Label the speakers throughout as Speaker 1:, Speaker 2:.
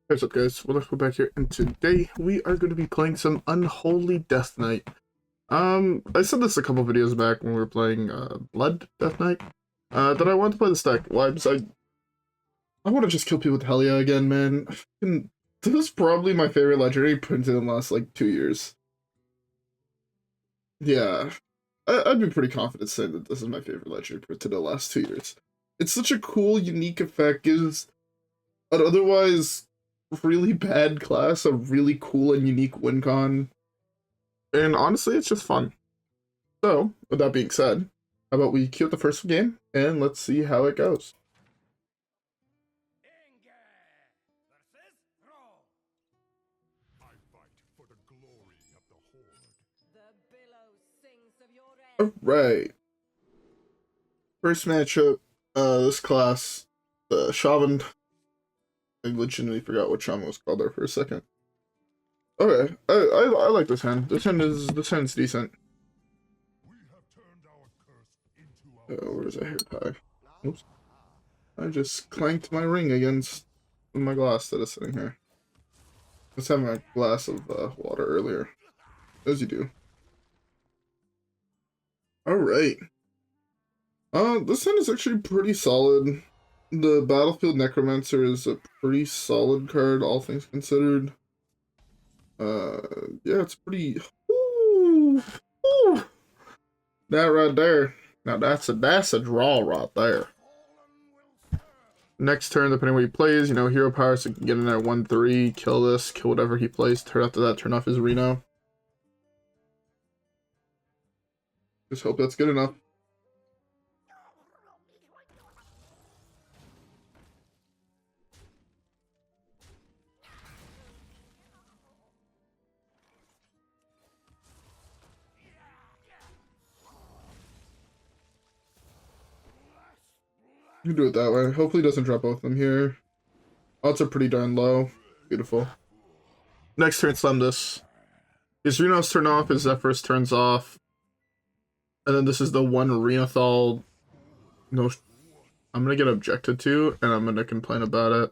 Speaker 1: What's up, guys? Welcome back here, and today we are going to be playing some Unholy Death Knight. I said this a couple videos back when we were playing Death Knight, that I wanted to play this deck. Why? Because I want to just kill people with Helya again, man. This is probably my favorite legendary printed in the last, like, 2 years. Yeah, I'd be pretty confident saying that this is my favorite legendary printed in the last 2 years. It's such a cool, unique effect, gives an otherwise really bad class a really cool and unique win con, and honestly it's just fun. So with that being said, how about we queue up the first game and let's see how it goes. All right, first matchup, this class, the Shaman. I legitimately forgot what Shaman was called there for a second. Okay, I like this hand. This hand's decent. Where's that hair pie? Oops. I just clanked my ring against my glass that is sitting here. Let's have my glass of water earlier. As you do. Alright. This hand is actually pretty solid. The Battlefield Necromancer is a pretty solid card, all things considered. Yeah, it's pretty... Ooh, ooh. That right there. Now that's a draw right there. Next turn, depending on what he plays, you know, hero power, so he can get in there 1-3, kill this, kill whatever he plays. Turn after that, turn off his Reno. Just hope that's good enough. You can do it that way. Hopefully it doesn't drop both of them here. Odds are pretty darn low. Beautiful. Next turn, slam this. His Reno's turn off, his Zephyrs turns off. And then this is the one Renothal. No, I'm gonna get objected to, and I'm gonna complain about it.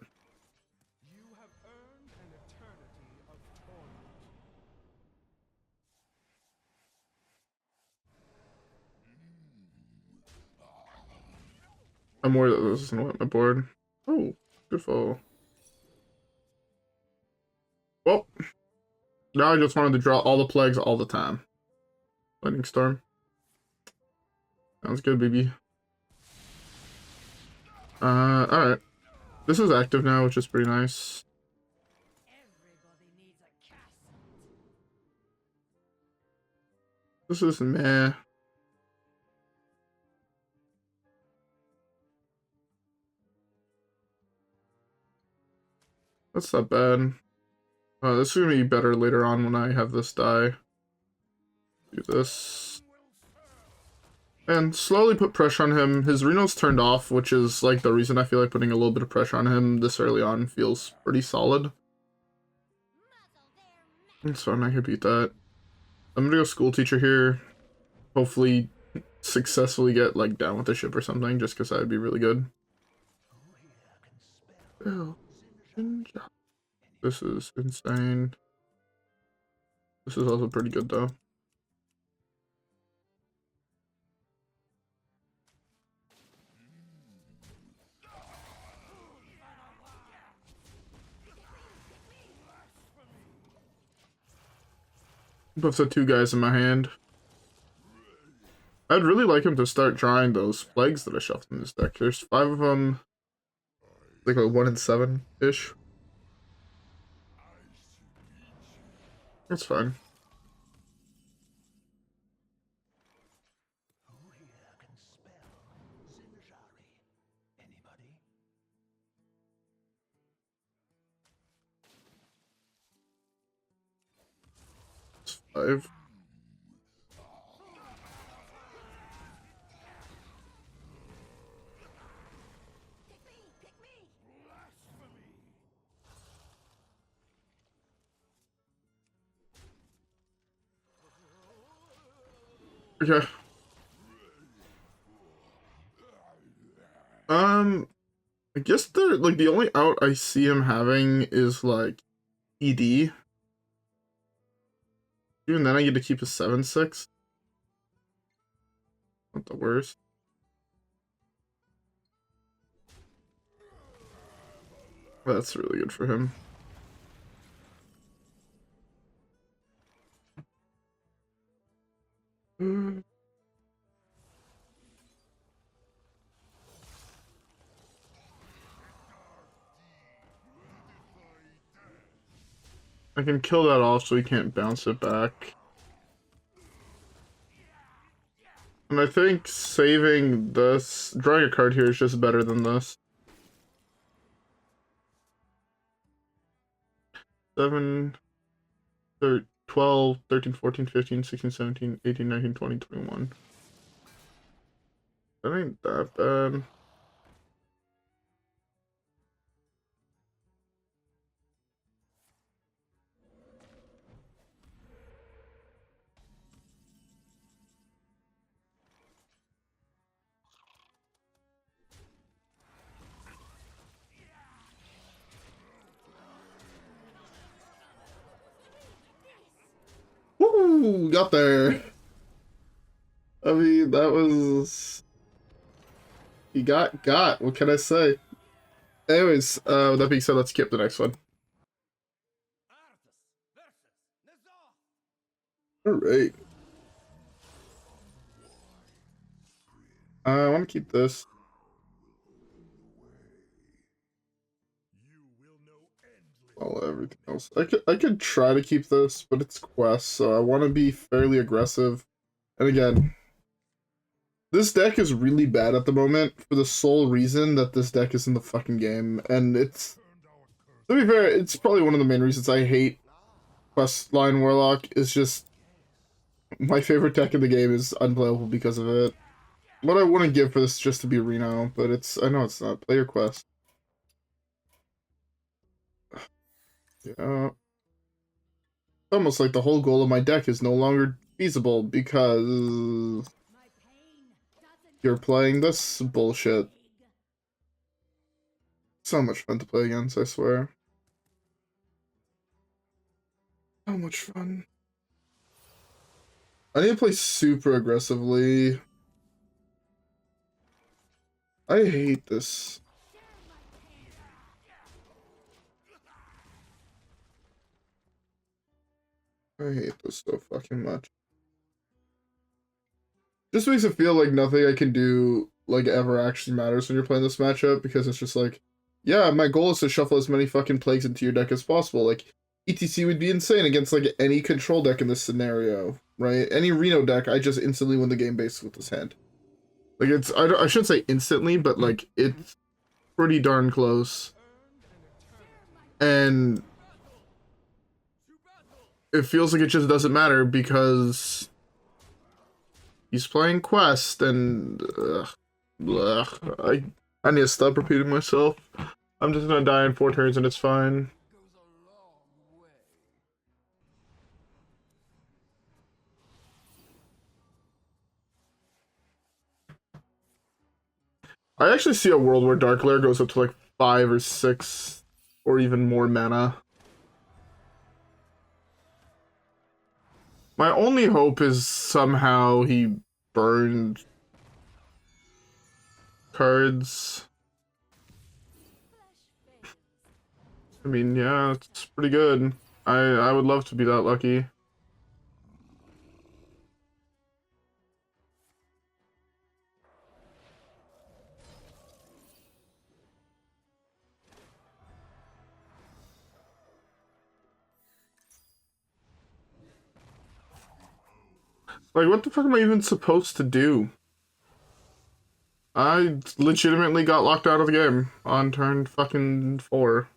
Speaker 1: I'm worried that this isn't what my board. Oh, beautiful. Well, now I just wanted to draw all the plagues all the time. Lightning Storm. Sounds good, baby. Alright. This is active now, which is pretty nice. This is meh. That's not bad. This is gonna be better later on when I have this die. Do this. And slowly put pressure on him. His Reno's turned off, which is like the reason I feel like putting a little bit of pressure on him this early on feels pretty solid. So I'm not gonna beat that. I'm gonna go school teacher here. Hopefully successfully get like down with the ship or something, just because that would be really good. Oh, this is insane. This is also pretty good though. Puts the two guys in my hand. I'd really like him to start drawing those plagues that I shuffled in this deck. There's 5 of them. Like a 1 in 7-ish. That's fine. It's 5. Okay. I guess the only out I see him having is like ED. Even then I get to keep a 7/6. Not the worst. That's really good for him. I can kill that off so he can't bounce it back. And I think saving this, drawing a card here is just better than this. 7, 12, 13, 14, 15, 16, 17, 18, 19, 20, 21. That ain't that bad. Woo! Got there. I mean, that was... He got. What can I say? Anyways, with that being said, let's skip the next one. Alright. I want to keep this. Everything else. I could try to keep this, but it's quest, so I want to be fairly aggressive. And again, this deck is really bad at the moment for the sole reason that this deck is in the fucking game, and it's, to be fair, it's probably one of the main reasons I hate Questline Warlock. Is just my favorite deck in the game is unplayable because of it. What I wouldn't give for this just to be Reno, but I know it's not. Play your quest. Yeah. Almost like the whole goal of my deck is no longer feasible because you're playing this bullshit. So much fun to play against, I swear. So much fun. I need to play super aggressively. I hate this. I hate this so fucking much. Just makes it feel like nothing I can do like ever actually matters when you're playing this matchup, because it's just like, yeah, my goal is to shuffle as many fucking plagues into your deck as possible. Like, E.T.C would be insane against like any control deck in this scenario, right? Any Reno deck, I just instantly win the game based with this hand. Like, I shouldn't say instantly, but like it's pretty darn close. And it feels like it just doesn't matter because he's playing Quest, and I need to stop repeating myself. I'm just gonna die in 4 turns and it's fine. I actually see a world where Dark Lair goes up to like 5 or 6 or even more mana. My only hope is somehow he burned cards. I mean, yeah, it's pretty good. I would love to be that lucky. Like, what the fuck am I even supposed to do? I legitimately got locked out of the game on turn fucking 4.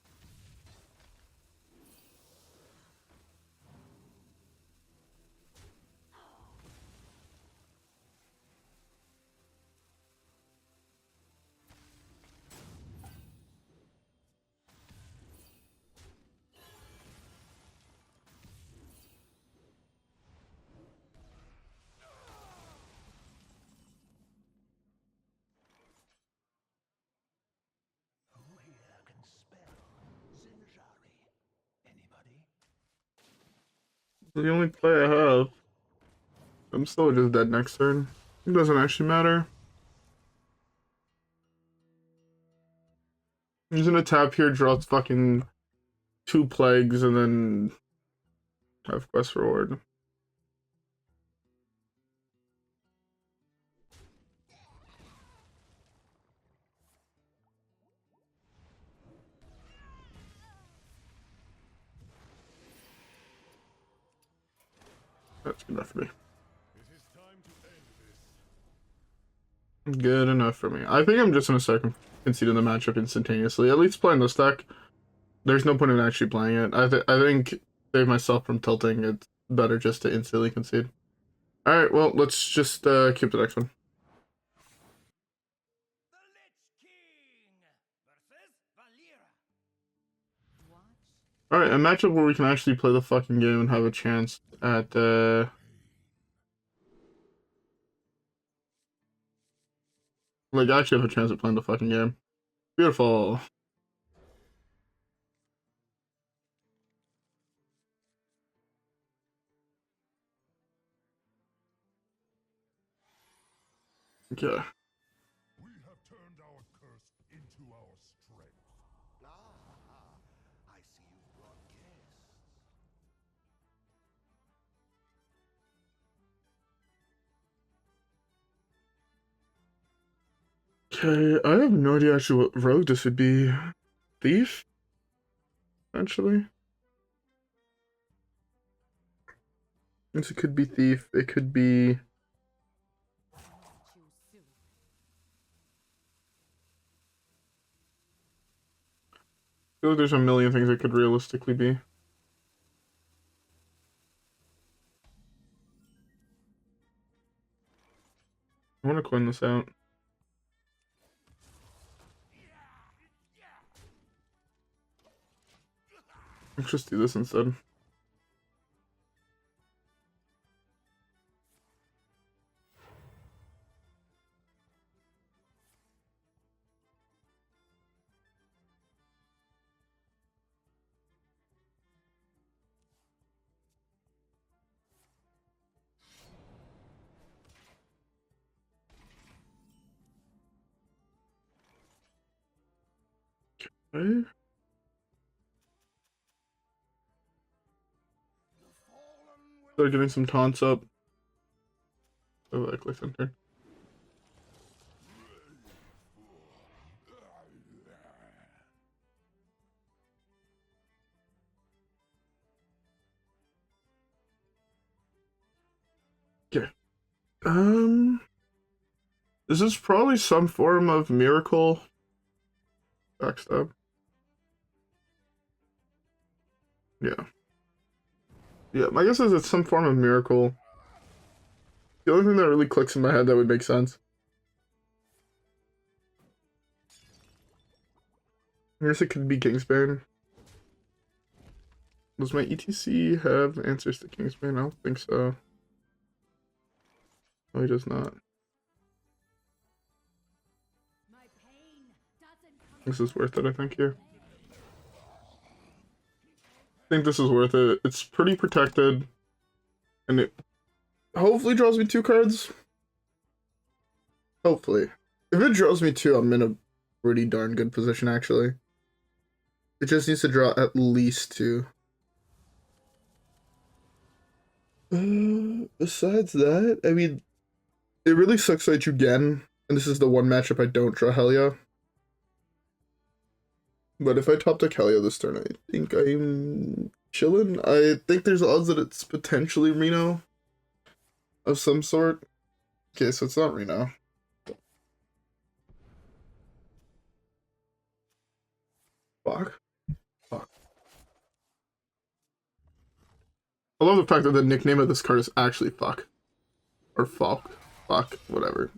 Speaker 1: The only play I have. I'm still just dead next turn. It doesn't actually matter. I'm just gonna tap here, draw fucking 2 plagues, and then have quest reward. That's good enough for me. Good enough for me. I think I'm just gonna start conceding the matchup instantaneously. At least playing this deck. There's no point in actually playing it. I think save myself from tilting. It's better just to instantly concede. Alright, well, let's just keep the next one. Alright, a matchup where we can actually play the fucking game and have a chance at like, actually have a chance at playing the fucking game. Beautiful. Okay.
Speaker 2: We have turned our curse into our strength.
Speaker 3: I see you've brought guests.
Speaker 1: Okay, I have no idea actually what rogue this would be. Thief? Eventually. It could be Thief, it could be... I feel like there's a million things it could realistically be. I want to coin this out. Let's just do this instead. Okay. Start getting some taunts up. Oh, I clicked enter. Okay. This is probably some form of miracle. Backstab. Yeah. Yeah, my guess is it's some form of miracle. The only thing that really clicks in my head that would make sense. I guess it could be Kingsbane. Does my E.T.C have answers to Kingsbane? I don't think so. No, he does not. This is worth it, I think, here. I think this is worth it. It's pretty protected. And it hopefully draws me 2 cards. Hopefully. If it draws me 2, I'm in a pretty darn good position, actually. It just needs to draw at least 2. Besides that, I mean, it really sucks that I drew Genn, and this is the one matchup I don't draw Helya. But if I top deck Helya this turn, I think I'm chilling. I think there's odds that it's potentially Reno of some sort. Okay, so it's not Reno. Fuck. Fuck. I love the fact that the nickname of this card is actually Fuck. Or Falk. Fuck. Whatever.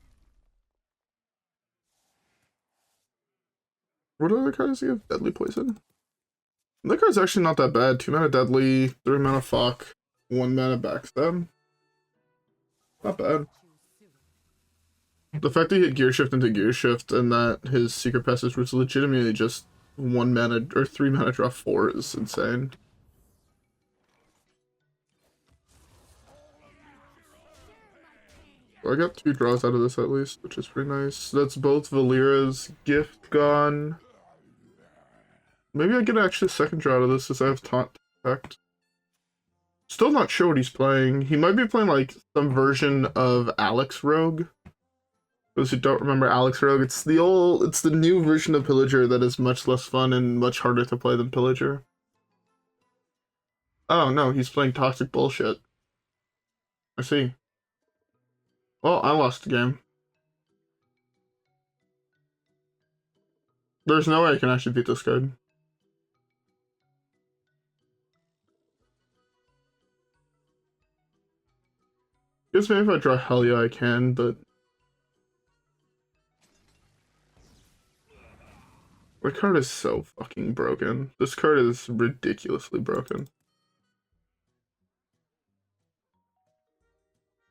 Speaker 1: What other cards do you have? Deadly Poison? That card's actually not that bad. 2 mana Deadly, 3 mana Fuck, 1 mana Backstab. Not bad. The fact that he hit Gear Shift into Gear Shift and that his Secret Passage was legitimately just 1 mana or 3 mana draw 4 is insane. I got 2 draws out of this at least, which is pretty nice. That's both Valera's gift gone. Maybe I get actually a second draw out of this since I have taunt effect. Still not sure what he's playing. He might be playing like some version of Alex Rogue. Those who don't remember Alex Rogue, it's the new version of Pillager that is much less fun and much harder to play than Pillager. Oh no, he's playing Toxic Bullshit. I see. Well, I lost the game. There's no way I can actually beat this card. Guess maybe if I draw Helya I can, but... My card is so fucking broken. This card is ridiculously broken.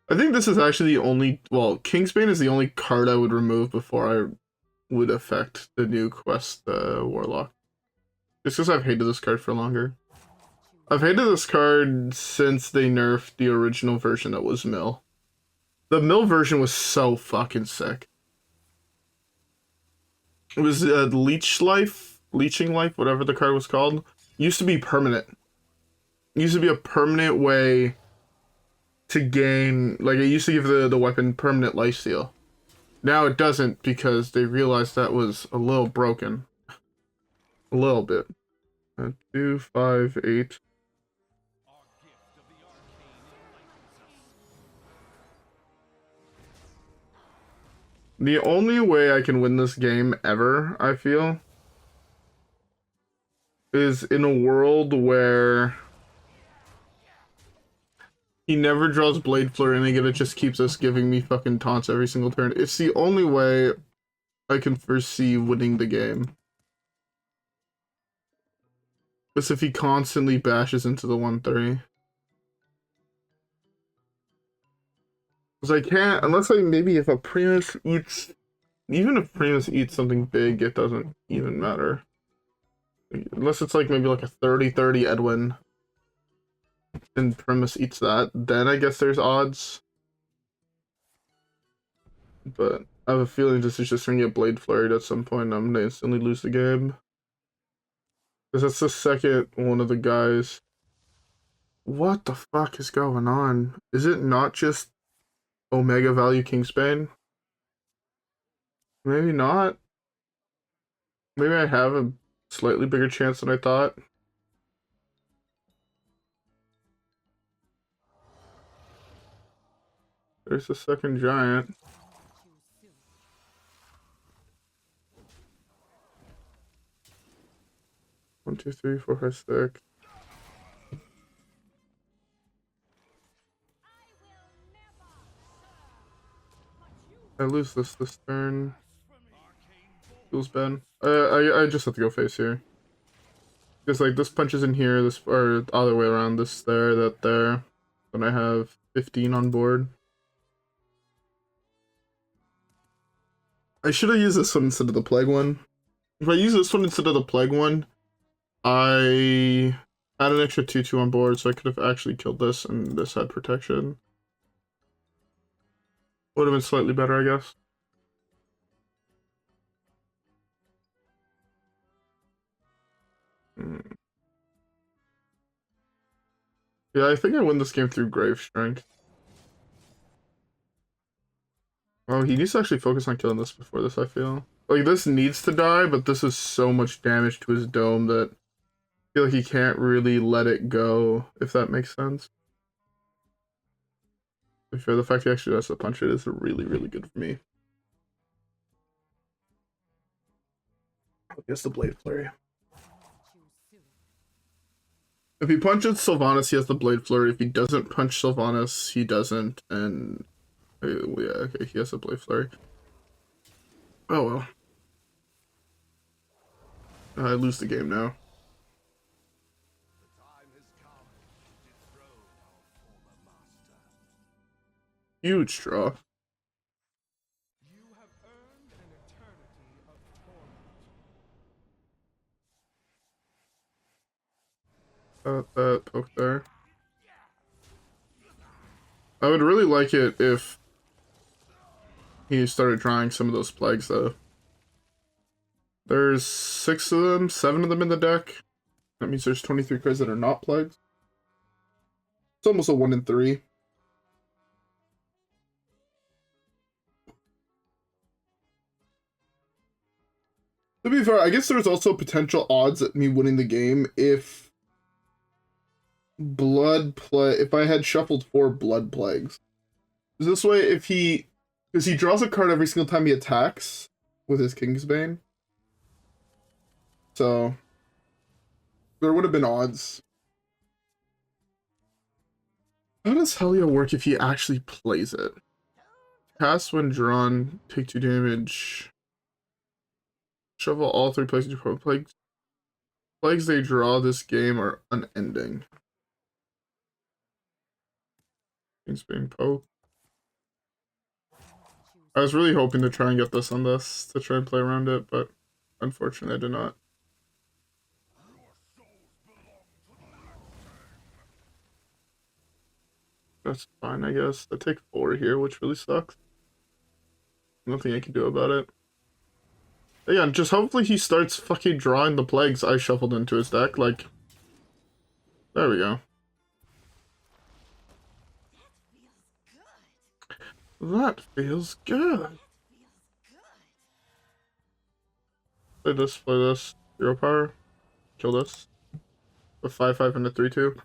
Speaker 1: I think this is actually the only... Well, Kingsbane is the only card I would remove before I would affect the new quest, Warlock. Just because I've hated this card for longer. I've hated this card since they nerfed the original version that was Mill. The Mill version was so fucking sick. It was Leeching Life, whatever the card was called. Used to be permanent. It used to be a permanent way to gain, like it used to give the weapon permanent lifesteal. Now it doesn't because they realized that was a little broken. A little bit. 2, 5, 8. The only way I can win this game ever, I feel, is in a world where he never draws Blade Flurry and it just keeps us giving me fucking taunts every single turn. It's the only way I can foresee winning the game. Is if he constantly bashes into the 1-3. Because I can't, unless maybe if a Primus eats, even if Primus eats something big, it doesn't even matter. Unless it's like maybe like a 30-30 Edwin, and Primus eats that, then I guess there's odds. But I have a feeling this is just going to get Blade Flurried at some point and I'm going to instantly lose the game. Because that's the second one of the guys. What the fuck is going on? Is it not just Omega value Kingsbane? Maybe not. Maybe I have a slightly bigger chance than I thought. There's the second giant. One, two, three, four, five, six. I lose this turn. Feels bad. I just have to go face here. Because like this punches in here, this or the other way around, this there, that there. Then I have 15 on board. I should have used this one instead of the plague one. If I use this one instead of the plague one, I had an extra 2/2 on board, so I could have actually killed this and this had protection. Would have been slightly better, I guess. Yeah, I think I win this game through Grave Strength. Oh, he needs to actually focus on killing this before this, I feel. Like, this needs to die, but this is so much damage to his dome that I feel like he can't really let it go, if that makes sense. To be fair, the fact he actually has to punch it is really, really good for me. I guess the Blade Flurry. If he punches Sylvanas, he has the Blade Flurry. If he doesn't punch Sylvanas, he doesn't, and... yeah, okay, he has a Blade Flurry. Oh well. I lose the game now. Huge draw.
Speaker 3: You have earned an eternity of torment.
Speaker 1: That poke there. I would really like it if he started drawing some of those plagues, though. There's 6 of them, 7 of them in the deck. That means there's 23 cards that are not plagues. It's almost a 1 in 3. To be fair, I guess there's also potential odds at me winning the game if if I had shuffled 4 blood plagues. This way, because he draws a card every single time he attacks with his Kingsbane. So there would have been odds. How does Helya work if he actually plays it? Cast when drawn, take 2 damage. Shuffle all 3 plagues into plagues. Plagues they draw this game are unending. It's being poked. I was really hoping to try and get this on this, to try and play around it, but unfortunately I did not. That's fine, I guess. I take 4 here, which really sucks. Nothing I can do about it. Again, just hopefully he starts fucking drawing the plagues I shuffled into his deck, like... There we go. That feels good. Play this. 0 power. Kill this. A 5/5 and a 3/2.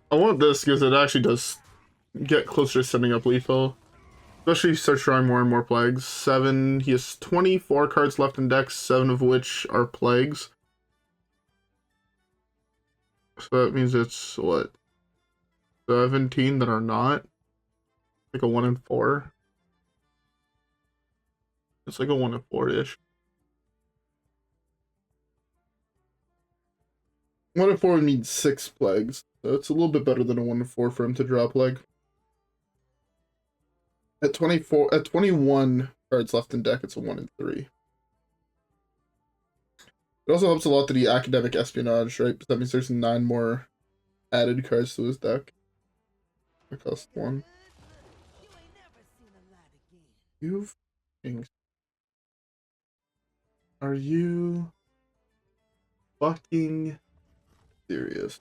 Speaker 1: I want this because it actually does get closer to setting up lethal. Especially if he starts drawing more and more plagues. 7, he has 24 cards left in deck, 7 of which are plagues. So that means it's, what, 17 that are not? Like a 1 in 4? It's like a 1 in 4-ish. 1 in 4 would mean 6 plagues. So it's a little bit better than a 1 in 4 for him to draw a plague. At 21 cards left in deck, it's a 1 in 3. It also helps a lot that he Academic Espionage, right? But that means there's 9 more added cards to his deck. It costs 1. You fucking... Are you fucking serious?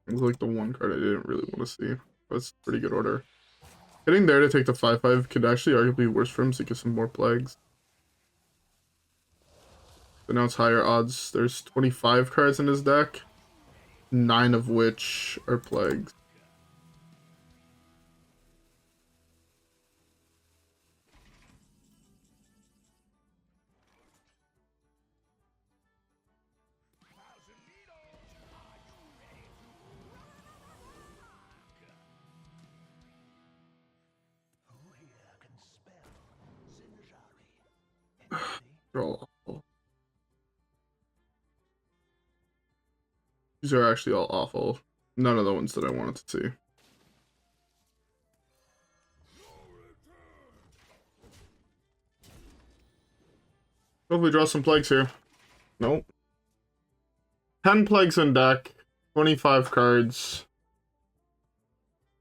Speaker 1: It's like the one card I didn't really want to see. That's pretty good order. Hitting there to take the 5/5 could actually arguably be worse for him, so he gets some more plagues. But now it's higher odds. There's 25 cards in his deck, 9 of which are plagues. They're all awful. These are actually all awful. None of the ones that I wanted to see. Hopefully draw some plagues here. Nope. 10 plagues in deck. 25 cards.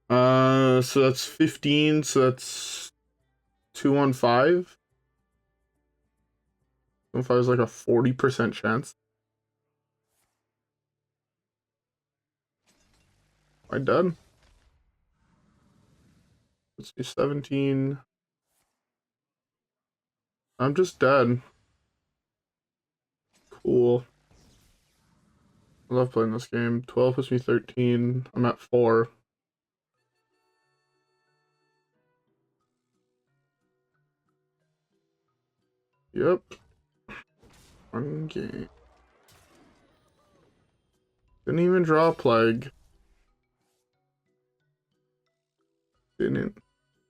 Speaker 1: So that's 15, so that's 2 on 5. 2 on 5 is like a 40% chance. Am I dead? Let's see, 17. I'm just dead. Cool. I love playing this game. 12 puts me 13. I'm at 4. Yep. One game. Didn't even draw a plague. Didn't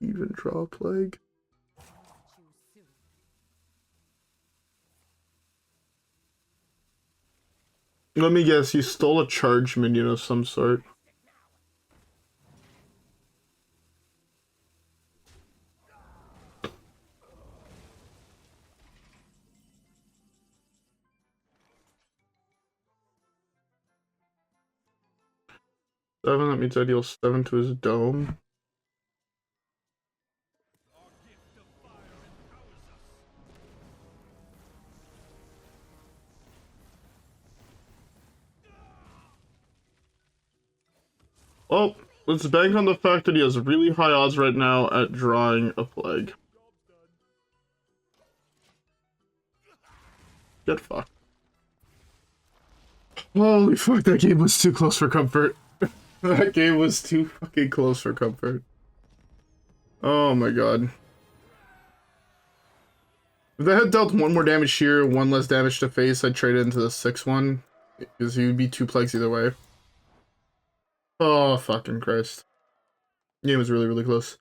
Speaker 1: even draw a plague. Let me guess, you stole a charge minion of some sort. 7, that means I deal 7 to his dome. Well, let's bank on the fact that he has really high odds right now at drawing a plague. Get fucked. Holy fuck, that game was too close for comfort. That game was too fucking close for comfort. Oh my god. If they had dealt 1 more damage here, 1 less damage to face, I'd trade it into the 6th one. Because he would be 2 plagues either way. Oh, fucking Christ. Game was really, really close.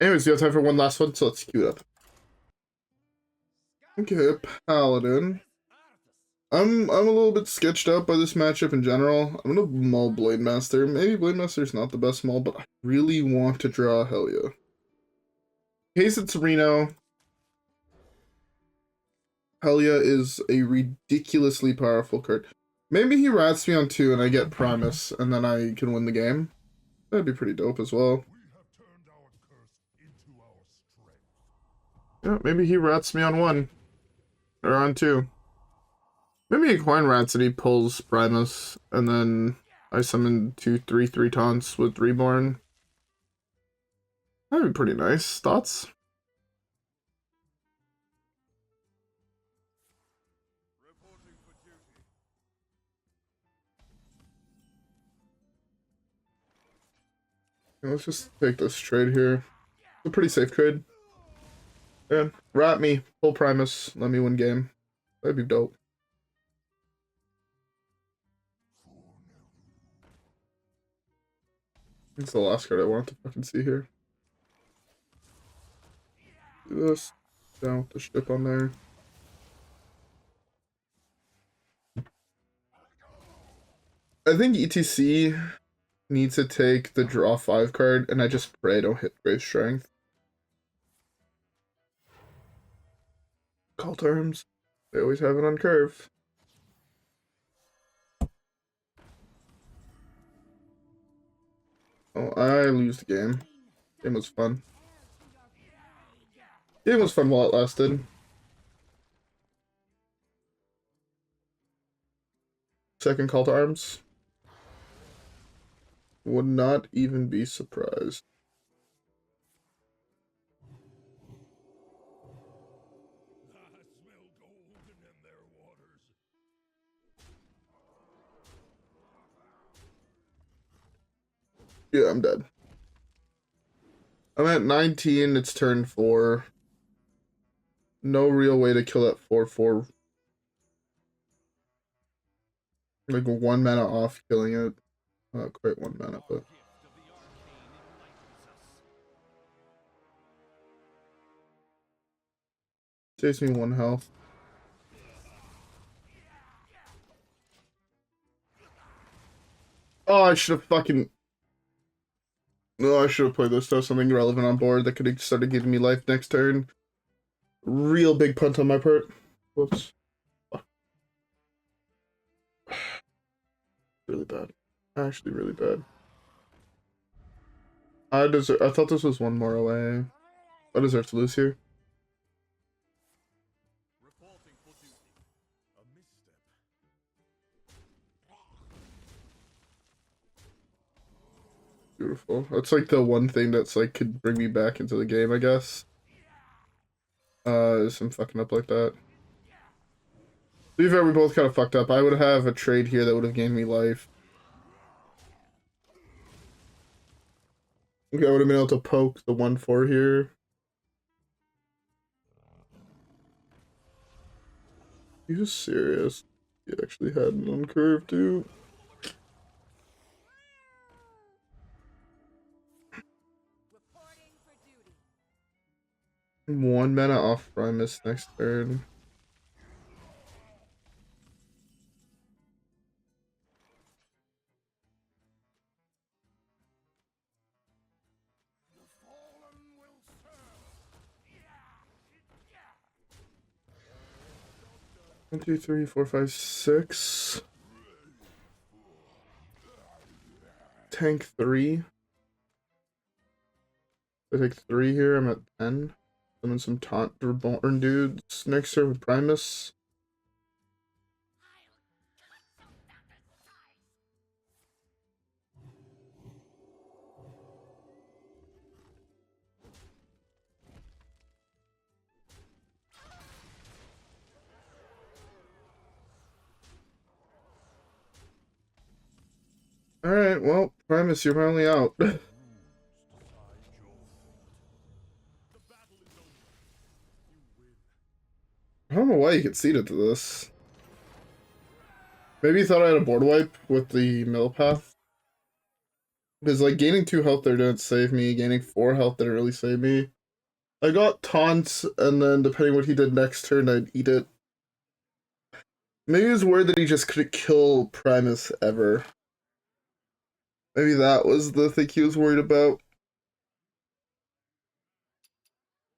Speaker 1: Anyways, we have time for one last one, so let's queue it up. Okay, Paladin. I'm a little bit sketched out by this matchup in general. I'm gonna mull Blademaster. Maybe Blademaster's not the best mull, but I really want to draw Helya. In case it's Reno, Helya is a ridiculously powerful card. Maybe he rats me on 2 and I get Primus, and then I can win the game. That'd be pretty dope as well. Yeah, maybe he rats me on 1. Or on 2. Maybe he coin rats and he pulls Primus, and then I summon 2/3 taunts with Reborn. That'd be pretty nice. Thoughts? Yeah, let's just take this trade here. It's a pretty safe trade. Yeah, rat me, pull Primus, let me win game. That'd be dope. It's the last card I want to fucking see here. Do this. Down with the ship on there. I think E.T.C needs to take the draw 5 card, and I just pray I don't hit Grave Strength. Call terms. They always have it on curve. Oh, I lose the game. Game was fun. Game was fun while it lasted. Second call to arms. Would not even be surprised. Yeah, I'm dead. I'm at 19, it's turn 4. No real way to kill that 4/4. Like 1 mana off killing it. Not quite 1 mana, but... Saves me 1 health. Oh, I should have fucking... No, I should have played this stuff. Something relevant on board that could have started giving me life next turn. Real big punt on my part. Whoops. Fuck. Really bad. Actually, really bad. I thought this was 1 more away. I deserve to lose here. Beautiful. That's like the one thing that's like could bring me back into the game, I guess. Is him fucking up like that. To be fair, we both kind of fucked up. I would have a trade here that would have gained me life. Okay, I would have been able to poke the 1/4 here. You just serious? You actually had an on curve too. One mana off Primus next turn. One, two, three, four, five, 6. tank 3. I take 3 here, I'm at 10. Summon some taunt reborn dudes. Next turn with Primus. Alright, well, Primus, you're finally out. I don't know why you conceded to this. Maybe you thought I had a board wipe with the mill path. Because, like, gaining 2 health there didn't save me. Gaining 4 health didn't really save me. I got taunts, and then depending what he did next turn, I'd eat it. Maybe he was worried that he just couldn't kill Primus ever. Maybe that was the thing he was worried about.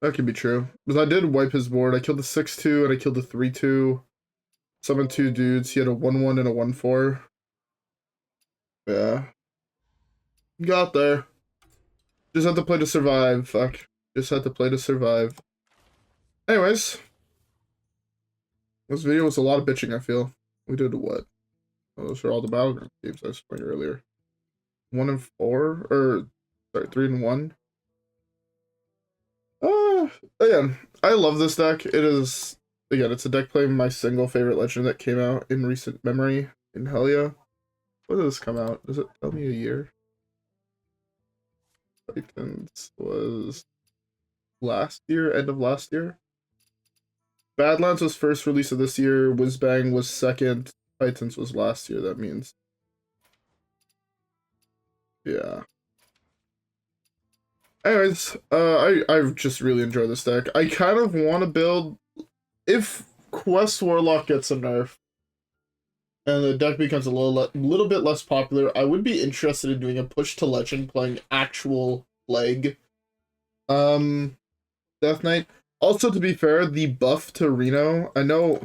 Speaker 1: That could be true. Because I did wipe his board. I killed the 6-2 and I killed the 3-2. Summoned 2 dudes. He had a 1-1 and a 1-4. Yeah. Got there. Just had to play to survive. Fuck. Just had to play to survive. Anyways. This video was a lot of bitching, I feel. We did what? Oh, those are all the Battleground games I was playing earlier. 1 and 4? Or, sorry, 3 and 1? Again, I love this deck. It is, again, it's a deck playing my single favorite legend that came out in recent memory in Helya. When did this come out? Does it tell me a year? Titans was last year, end of last year. Badlands was first release of this year. Whizbang was second. Titans was last year, that means. Yeah. Anyways, I just really enjoy this deck. I kind of want to build, if Quest Warlock gets a nerf and the deck becomes a little bit less popular, I would be interested in doing a push to legend playing actual Plague Death Knight. Also, to be fair, the buff to Reno, I know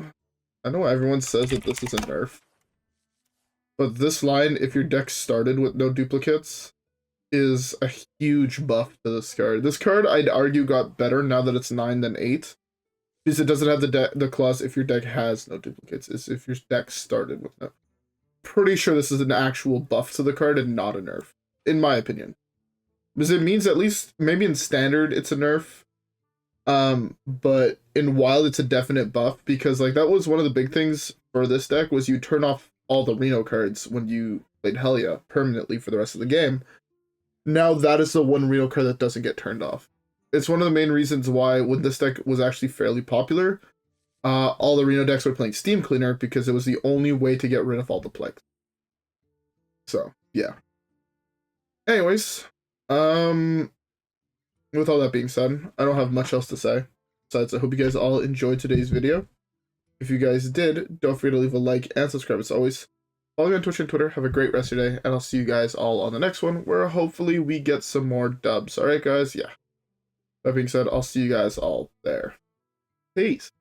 Speaker 1: everyone says that this is a nerf, but this line, if your deck started with no duplicates, is a huge buff to this card. This card, I'd argue, got better now that it's 9 than 8. Because it doesn't have the clause if your deck has no duplicates. It's if your deck started with no. Pretty sure this is an actual buff to the card and not a nerf. In my opinion. Because it means at least, maybe in Standard, it's a nerf. But in Wild, it's a definite buff. Because, like, that was one of the big things for this deck, was you turn off all the Reno cards when you played Helya permanently for the rest of the game. Now that is the one Reno card that doesn't get turned off. It's one of the main reasons why when this deck was actually fairly popular, all the Reno decks were playing Steam Cleaner because it was the only way to get rid of all the plagues. So, yeah. Anyways, with all that being said, I don't have much else to say. Besides, I hope you guys all enjoyed today's video. If you guys did, don't forget to leave a like and subscribe as always. Follow me on Twitch and Twitter. Have a great rest of your day, and I'll see you guys all on the next one, where hopefully we get some more dubs. Alright, guys? Yeah. That being said, I'll see you guys all there. Peace.